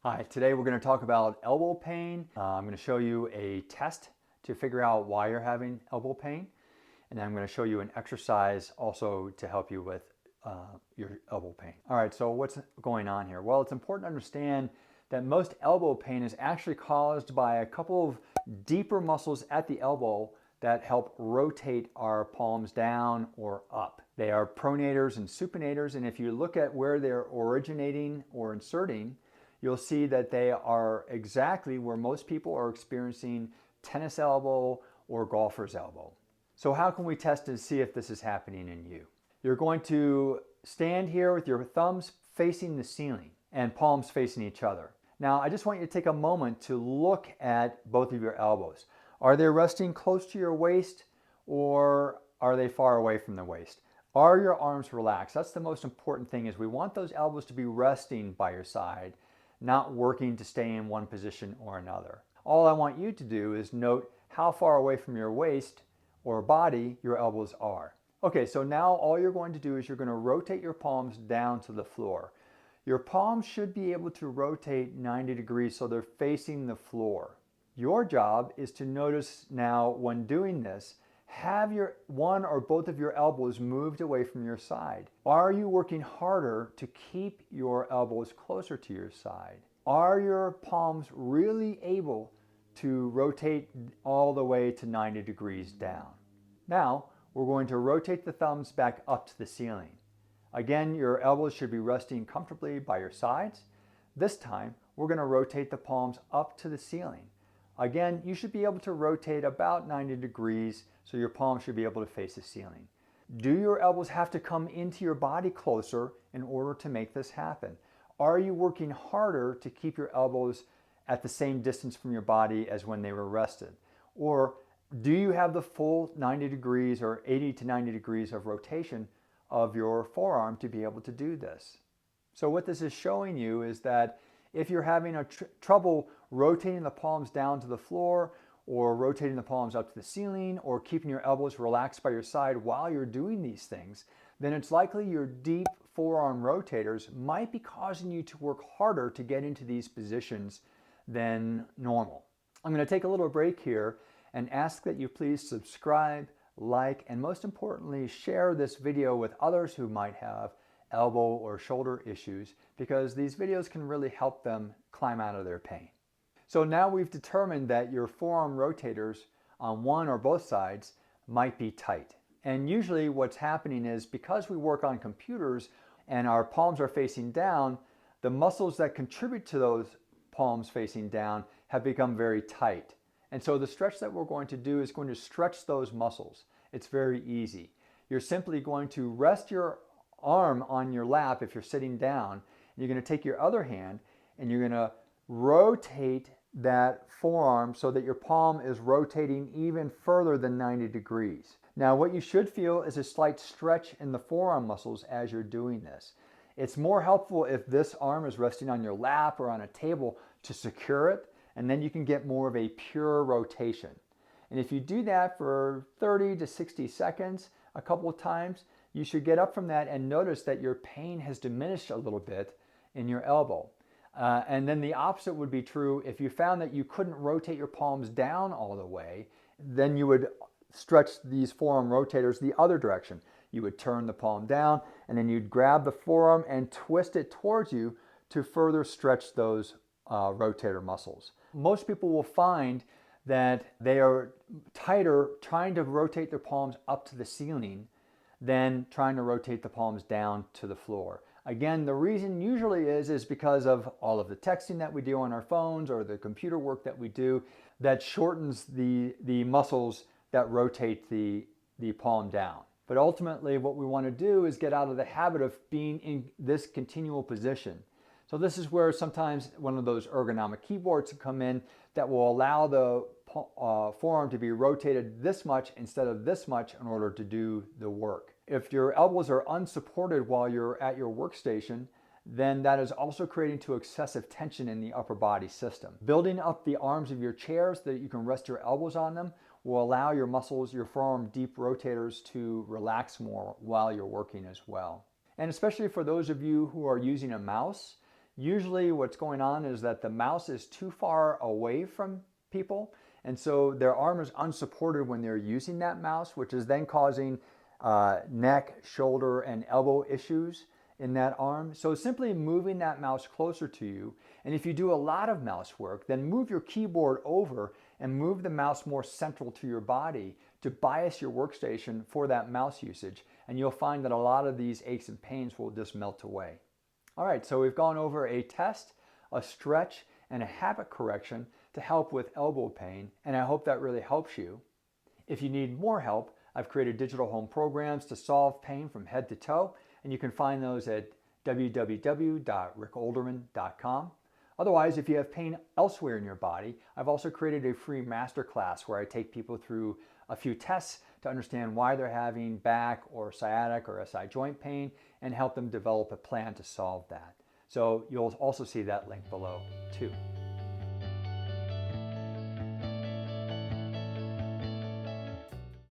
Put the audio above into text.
Hi, today we're going to talk about elbow pain. I'm going to show you a test to figure out why you're having elbow pain. And then I'm going to show you an exercise also to help you with your elbow pain. All right, so what's going on here? Well, it's important to understand that most elbow pain is actually caused by a couple of deeper muscles at the elbow that help rotate our palms down or up. They are pronators and supinators, and if you look at where they're originating or inserting, you'll see that they are exactly where most people are experiencing tennis elbow or golfer's elbow. So how can we test to see if this is happening in you? You're going to stand here with your thumbs facing the ceiling and palms facing each other. Now, I just want you to take a moment to look at both of your elbows. Are they resting close to your waist or are they far away from the waist? Are your arms relaxed? That's the most important thing, is we want those elbows to be resting by your side, not working to stay in one position or another. All I want you to do is note how far away from your waist or body your elbows are. Okay, so now all you're going to do is you're going to rotate your palms down to the floor. Your palms should be able to rotate 90 degrees so they're facing the floor. Your job is to notice now when doing this, have your one or both of your elbows moved away from your side. Are you working harder to keep your elbows closer to your side? Are your palms really able to rotate all the way to 90 degrees down? Now, we're going to rotate the thumbs back up to the ceiling. Again, your elbows should be resting comfortably by your sides. This time, we're going to rotate the palms up to the ceiling. Again, you should be able to rotate about 90 degrees, so your palms should be able to face the ceiling. Do your elbows have to come into your body closer in order to make this happen? Are you working harder to keep your elbows at the same distance from your body as when they were rested? Or do you have the full 90 degrees or 80 to 90 degrees of rotation of your forearm to be able to do this? So what this is showing you is that if you're having trouble rotating the palms down to the floor, or rotating the palms up to the ceiling, or keeping your elbows relaxed by your side while you're doing these things, then it's likely your deep forearm rotators might be causing you to work harder to get into these positions than normal. I'm going to take a little break here and ask that you please subscribe, like, and most importantly, share this video with others who might have elbow or shoulder issues, because these videos can really help them climb out of their pain. So now we've determined that your forearm rotators on one or both sides might be tight. And usually what's happening is, because we work on computers and our palms are facing down, the muscles that contribute to those palms facing down have become very tight. And so the stretch that we're going to do is going to stretch those muscles. It's very easy. You're simply going to rest your arm on your lap if you're sitting down. And you're going to take your other hand and you're going to rotate that forearm so that your palm is rotating even further than 90 degrees. Now, what you should feel is a slight stretch in the forearm muscles as you're doing this. It's more helpful if this arm is resting on your lap or on a table to secure it, and then you can get more of a pure rotation. And if you do that for 30 to 60 seconds a couple of times, you should get up from that and notice that your pain has diminished a little bit in your elbow. And then the opposite would be true. If you found that you couldn't rotate your palms down all the way, then you would stretch these forearm rotators the other direction. You would turn the palm down and then you'd grab the forearm and twist it towards you to further stretch those rotator muscles. Most people will find that they are tighter trying to rotate their palms up to the ceiling than trying to rotate the palms down to the floor. Again, the reason usually is because of all of the texting that we do on our phones or the computer work that we do that shortens the muscles that rotate the palm down. But ultimately what we want to do is get out of the habit of being in this continual position. So this is where sometimes one of those ergonomic keyboards come in that will allow the forearm to be rotated this much instead of this much in order to do the work. If your elbows are unsupported while you're at your workstation, then that is also creating too excessive tension in the upper body system. Building up the arms of your chairs so that you can rest your elbows on them will allow your muscles, your forearm deep rotators, to relax more while you're working as well. And especially for those of you who are using a mouse, Usually what's going on is that the mouse is too far away from people, and so their arm is unsupported when they're using that mouse, which is then causing neck, shoulder, and elbow issues in that arm. So simply moving that mouse closer to you, and if you do a lot of mouse work, then move your keyboard over and move the mouse more central to your body to bias your workstation for that mouse usage, and you'll find that a lot of these aches and pains will just melt away. All right, so we've gone over a test, a stretch, and a habit correction to help with elbow pain, and I hope that really helps you. If you need more help, I've created digital home programs to solve pain from head to toe, and you can find those at www.rickolderman.com. Otherwise, if you have pain elsewhere in your body, I've also created a free masterclass where I take people through a few tests to understand why they're having back or sciatic or SI joint pain and help them develop a plan to solve that. So you'll also see that link below too.